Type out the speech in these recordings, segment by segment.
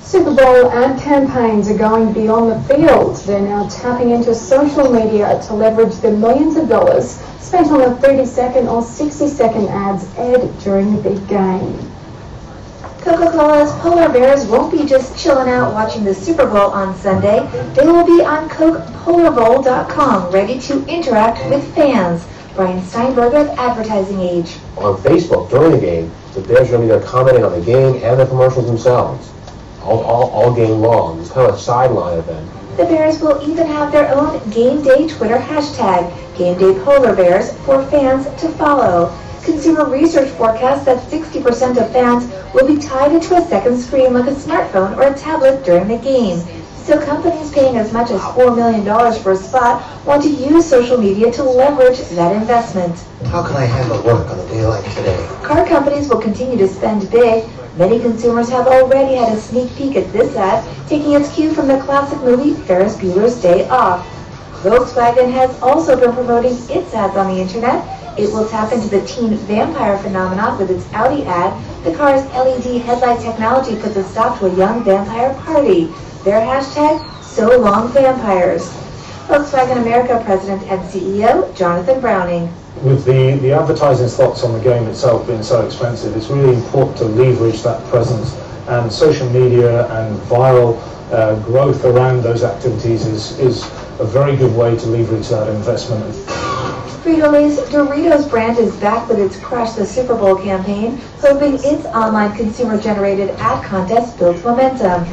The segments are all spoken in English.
Super Bowl ad campaigns are going beyond the field. They're now tapping into social media to leverage the millions of dollars spent on the 30-second or 60-second ads aired during the big game. Coca-Cola's polar bears won't be just chilling out watching the Super Bowl on Sunday. They will be on CokePolarBowl.com, ready to interact with fans. Brian Steinberg of Advertising Age. On Facebook during the game, the bears are going to be there commenting on the game and the commercials themselves. All game long. It's kind of a sideline event. The Bears will even have their own Game Day Twitter hashtag, Game Day Polar Bears, for fans to follow. Consumer research forecasts that 60% of fans will be tied into a second screen like a smartphone or a tablet during the game. So companies paying as much as $4 million for a spot want to use social media to leverage that investment. How can I handle work on a day like today? Car companies will continue to spend big. Many consumers have already had a sneak peek at this ad, taking its cue from the classic movie Ferris Bueller's Day Off. Volkswagen has also been promoting its ads on the internet. It will tap into the teen vampire phenomenon with its Audi ad. The car's LED headlight technology puts a stop to a young vampire party. Their hashtag, #SoLongVampires. Volkswagen America President and CEO, Jonathan Browning. With the advertising slots on the game itself being so expensive, it's really important to leverage that presence, and social media and viral growth around those activities is a very good way to leverage that investment. Frito-Lay's Doritos brand is back with its Crush the Super Bowl campaign, hoping its online consumer-generated ad contest builds momentum.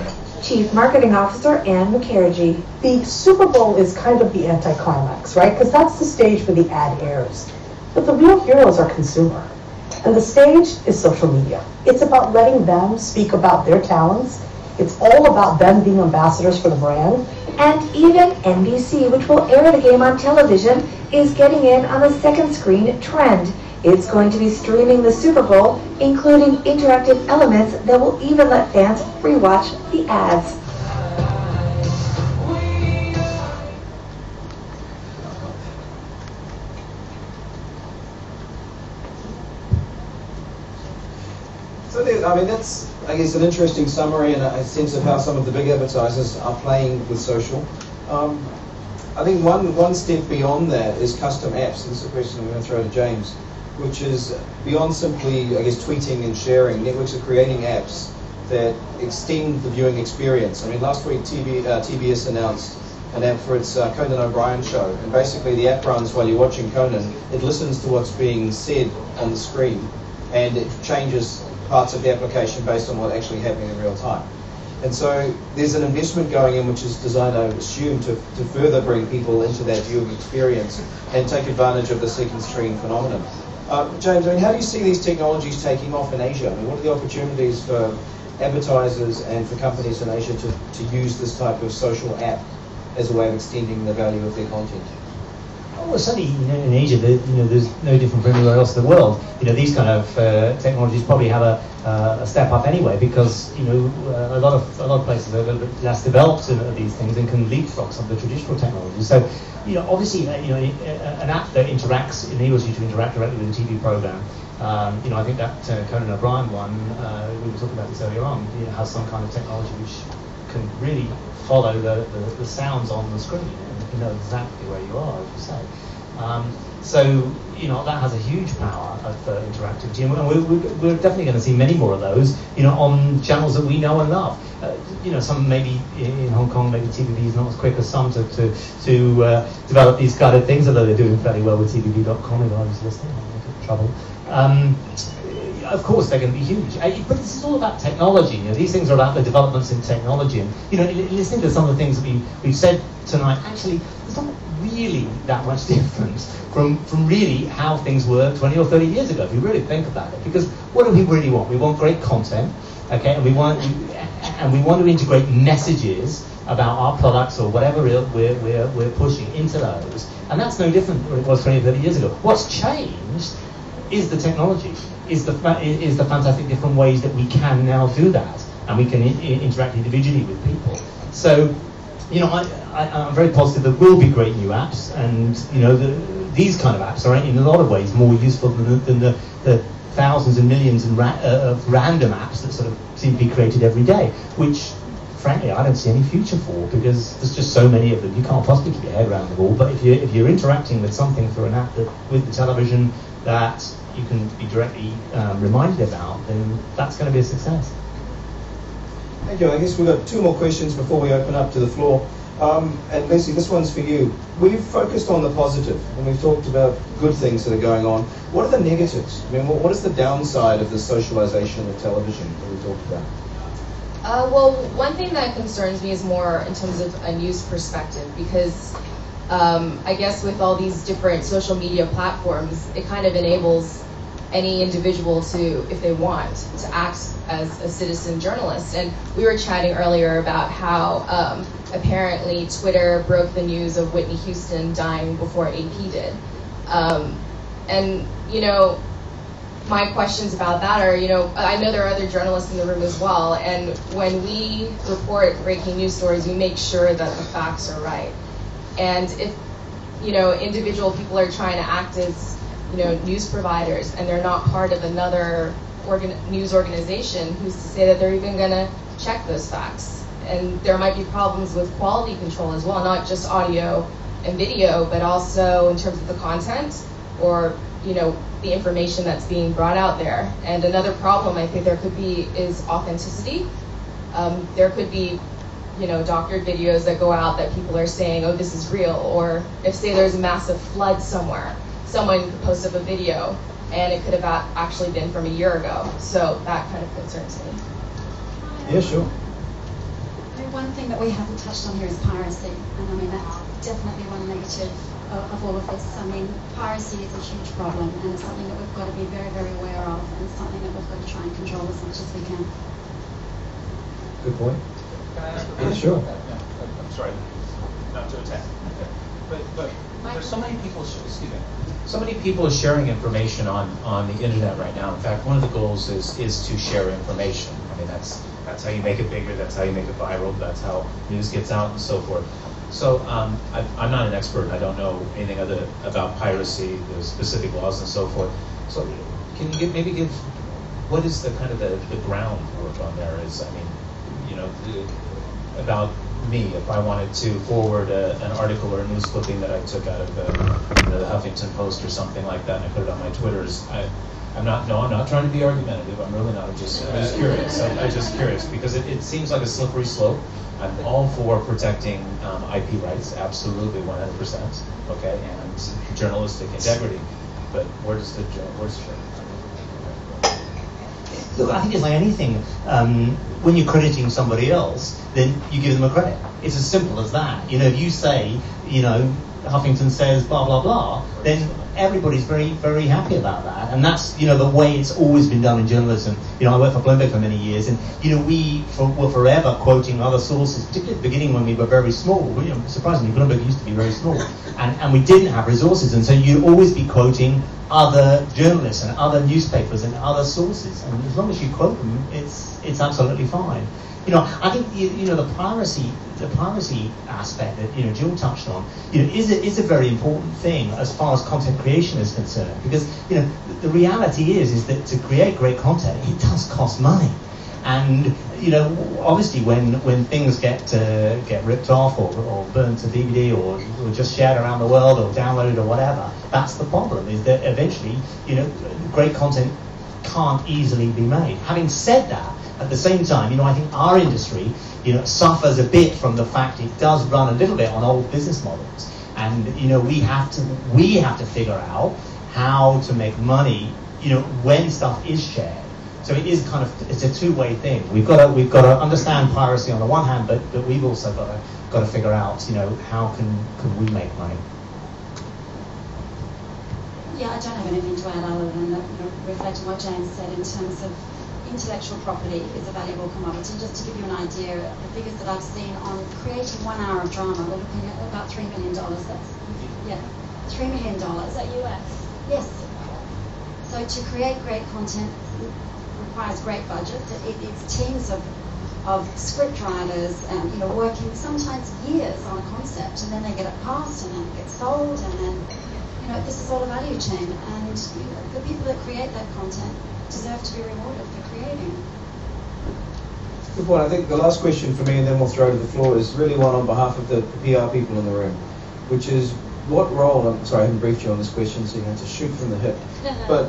Chief Marketing Officer Ann McCarrigy. The Super Bowl is kind of the anticlimax, right? Because that's the stage where the ad airs. But the real heroes are consumer. And the stage is social media. It's about letting them speak about their talents. It's all about them being ambassadors for the brand. And even NBC, which will air the game on television, is getting in on the second screen trend. It's going to be streaming the Super Bowl, including interactive elements that will even let fans rewatch the ads. So that's, I guess, an interesting summary and a sense of how some of the big advertisers are playing with social. I think one step beyond that is custom apps. And this is a question I'm going to throw to James, which is beyond simply, I guess, tweeting and sharing. Networks are creating apps that extend the viewing experience. I mean, last week TBS announced an app for its Conan O'Brien show, and basically the app runs while you're watching Conan. It listens to what's being said on the screen, and it changes parts of the application based on what's actually happening in real time. And so there's an investment going in which is designed, I assume, to further bring people into that viewing experience and take advantage of the second screen phenomenon. James, I mean, how do you see these technologies taking off in Asia? I mean, what are the opportunities for advertisers and for companies in Asia to use this type of social app as a way of extending the value of their content? Well, certainly, in Asia, there's no different from anywhere else in the world. These kind of technologies probably have a step up anyway, because a lot of places are a little bit less developed in these things and can leapfrog some of the traditional technologies. So, obviously, an app that enables you to interact directly with a TV program. I think that Conan O'Brien one, we were talking about this earlier on, has some kind of technology which can really follow the sounds on the screen and know exactly where you are, as you say. So that has a huge power of interactivity, and we're definitely going to see many more of those, on channels that we know and love. Some maybe in Hong Kong, maybe TVB is not as quick as some to develop these kind of things, although they're doing fairly well with TVB.com. If I was listening, I might get in trouble. Of course, they're going to be huge. But this is all about technology. These things are about the developments in technology. And listening to some of the things that we've said tonight, actually, there's not really that much different from really how things were 20 or 30 years ago, if you really think about it. Because what do we really want? We want great content, okay, and we want to integrate messages about our products or whatever we're pushing into those. And that's no different than it was 20 or 30 years ago. What's changed is the technology, is the fantastic different ways that we can now do that, and we can interact individually with people. So, I'm very positive there will be great new apps, and these kind of apps are in a lot of ways more useful than the thousands and millions of random apps that sort of seem to be created every day, which frankly, I don't see any future for, because there's just so many of them. You can't possibly keep your head around them all. But if you're interacting with something through an app with the television that you can be directly reminded about, then that's going to be a success. Thank you. I guess we've got two more questions before we open up to the floor. And Leslie, this one's for you. We've focused on the positive, and we've talked about good things that are going on. What are the negatives? I mean, what is the downside of the socialization of television that we talked about? Well, one thing that concerns me is more in terms of a news perspective, because I guess with all these different social media platforms, it kind of enables any individual to, if they want, to act as a citizen journalist. And we were chatting earlier about how apparently Twitter broke the news of Whitney Houston dying before AP did. And, you know, my questions about that are, you know, I know there are other journalists in the room as well, and when we report breaking news stories, we make sure that the facts are right. And if, you know, individual people are trying to act as, you know, news providers, and they're not part of another news organization, who's to say that they're even going to check those facts? And there might be problems with quality control as well, not just audio and video, but also in terms of the content, or, you know, the information that's being brought out there. And another problem I think there could be is authenticity. There could be, you know, doctored videos that go out that people are saying, oh, this is real. Or if, say, there's a massive flood somewhere, someone could post up a video and it could have actually been from a year ago. So that kind of concerns me. Yeah, sure. One thing that we haven't touched on here is piracy, and I mean that's definitely one negative of all of this. I mean, piracy is a huge problem, and it's something that we've got to be very, very aware of, and it's something that we've got to try and control as much as we can. Good point. Can I ask a question? Sure. Yeah, I'm sorry, not to attack. But there's so many people. Excuse me. So many people are sharing information on the internet right now. In fact, one of the goals is to share information. I mean, that's how you make it bigger. That's how you make it viral. That's how news gets out and so forth. So I'm not an expert. I don't know anything other about piracy, the specific laws and so forth. So can you maybe give what is the kind of the groundwork on there? Is, I mean, you know, about me, if I wanted to forward an article or a news clipping that I took out of the Huffington Post or something like that, and I put it on my Twitters. I'm not trying to be argumentative. I'm really not. I'm just curious. I'm just curious because it seems like a slippery slope. I'm all for protecting IP rights, absolutely 100%. Okay, and journalistic integrity. But where's the Look, I think it's like anything. When you're crediting somebody else, then you give them a credit. It's as simple as that. You know, if you say, you know, Huffington says blah blah blah, then everybody's very, very happy about that. And that's, you know, the way it's always been done in journalism. You know, I worked for Bloomberg for many years, and, you know, we were forever quoting other sources, particularly at the beginning when we were very small. You know, surprisingly, Bloomberg used to be very small. And we didn't have resources, and so you'd always be quoting other journalists and other newspapers and other sources. And as long as you quote them, it's absolutely fine. You know, I think, you know, the piracy aspect that, you know, Jill touched on, you know, is a very important thing as far as content creation is concerned, because, you know, the reality is that to create great content, it does cost money. And, you know, obviously when things get ripped off or burned to DVD or just shared around the world or downloaded or whatever, that's the problem, is that eventually, you know, great content can't easily be made. Having said that, at the same time, you know, I think our industry, you know, suffers a bit from the fact it does run a little bit on old business models, and, you know, we have to figure out how to make money, you know, when stuff is shared. So it is kind of, it's a two-way thing. We've got to understand piracy on the one hand, but we've also got to figure out, you know, how can we make money. Yeah, I don't have anything to add other than that, you know, reflecting what James said in terms of intellectual property is a valuable commodity. Just to give you an idea, the figures that I've seen on creating 1 hour of drama, we're looking at about $3 million. That's, yeah, $3 million. Is that US? Yes. So to create great content requires great budgets. It's teams of script writers and, you know, working sometimes years on a concept, and then they get it passed and then it gets sold, and then, you know, this is all a value chain, and, you know, the people that create that content deserve to be rewarded for creating. Good point. I think the last question for me, and then we'll throw to the floor, is really one on behalf of the PR people in the room, which is what role, I'm sorry I haven't briefed you on this question, so you have to shoot from the hip, but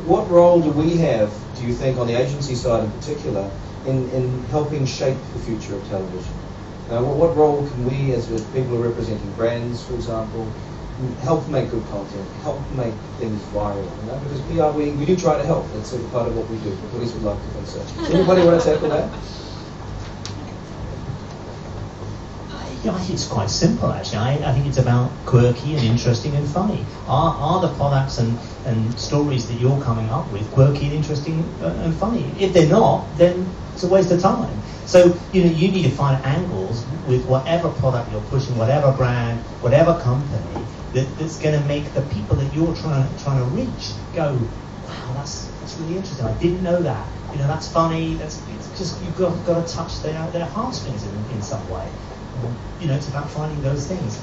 what role do we have, do you think, on the agency side in particular, in helping shape the future of television? What role can we, as people who are representing brands, for example, help make good content, help make things viral? Because PR, we do try to help. That's sort of part of what we do. At least we'd like to think so. Anybody want to tackle that? I think it's quite simple, actually. I think it's about quirky and interesting and funny. Are the products and stories that you're coming up with quirky and interesting and funny? If they're not, then it's a waste of time. So, you need to find angles with whatever product you're pushing, whatever brand, whatever company, that's going to make the people that you're trying to reach go, wow, that's really interesting. I didn't know that. That's funny. It's just you've got to touch their heartstrings in some way. It's about finding those things.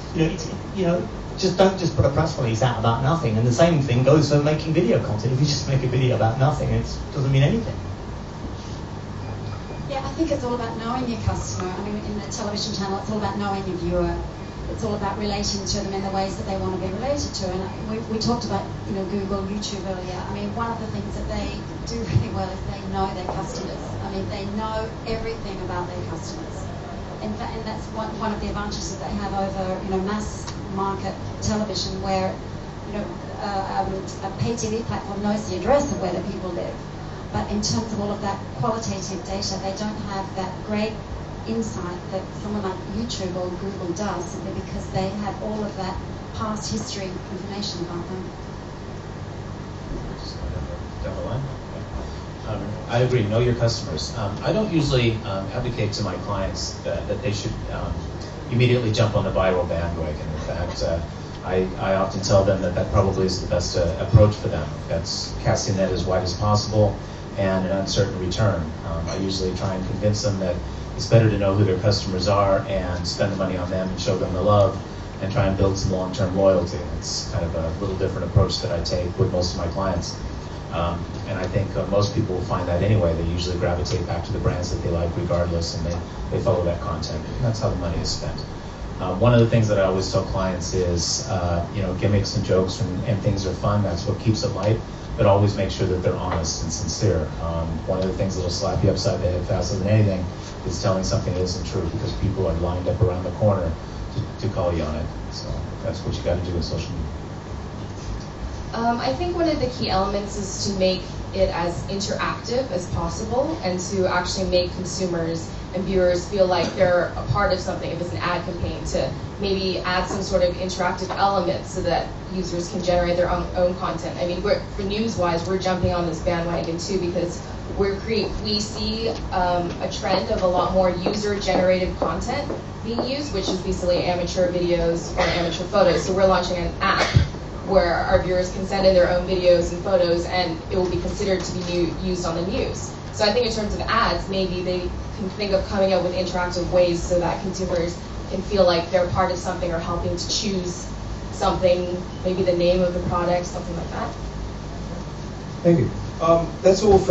Just don't just put a press release out about nothing. And the same thing goes for making video content. If you just make a video about nothing, it doesn't mean anything. Yeah, I think it's all about knowing your customer. I mean, in the television channel, it's all about knowing your viewer. It's all about relating to them in the ways that they want to be related to. And we talked about, Google, YouTube earlier. I mean, one of the things that they do really well is they know their customers. I mean, they know everything about their customers. In fact, and that's one of the advantages that they have over, mass market television, where, a pay TV platform knows the address of where the people live. But in terms of all of that qualitative data, they don't have that great insight that someone like YouTube or Google does, simply because they have all of that past history information about them. Down the line. I agree. Know your customers. I don't usually advocate to my clients that they should immediately jump on the viral bandwagon. In fact, I often tell them that probably is the best approach for them. That's casting net as wide as possible and an uncertain return. I usually try and convince them that it's better to know who their customers are and spend the money on them and show them the love and try and build some long-term loyalty. It's kind of a little different approach that I take with most of my clients. And I think most people will find that anyway. They usually gravitate back to the brands that they like regardless, and they follow that content. And that's how the money is spent. One of the things that I always tell clients is, gimmicks and jokes and things are fun. That's what keeps it light. But always make sure that they're honest and sincere. One of the things that'll slap you upside the head faster than anything is telling something that isn't true, because people are lined up around the corner to call you on it. So that's what you got to do with social media. I think one of the key elements is to make it as interactive as possible and to actually make consumers and viewers feel like they're a part of something. If it's an ad campaign, to maybe add some sort of interactive element so that users can generate their own content. I mean, for news-wise, we're jumping on this bandwagon too, because we see a trend of a lot more user-generated content being used, which is basically amateur videos or amateur photos. So we're launching an app where our viewers can send in their own videos and photos, and it will be considered to be used on the news. So I think in terms of ads, maybe they can think of coming up with interactive ways so that consumers can feel like they're part of something or helping to choose something, maybe the name of the product, something like that. Thank you. That's all for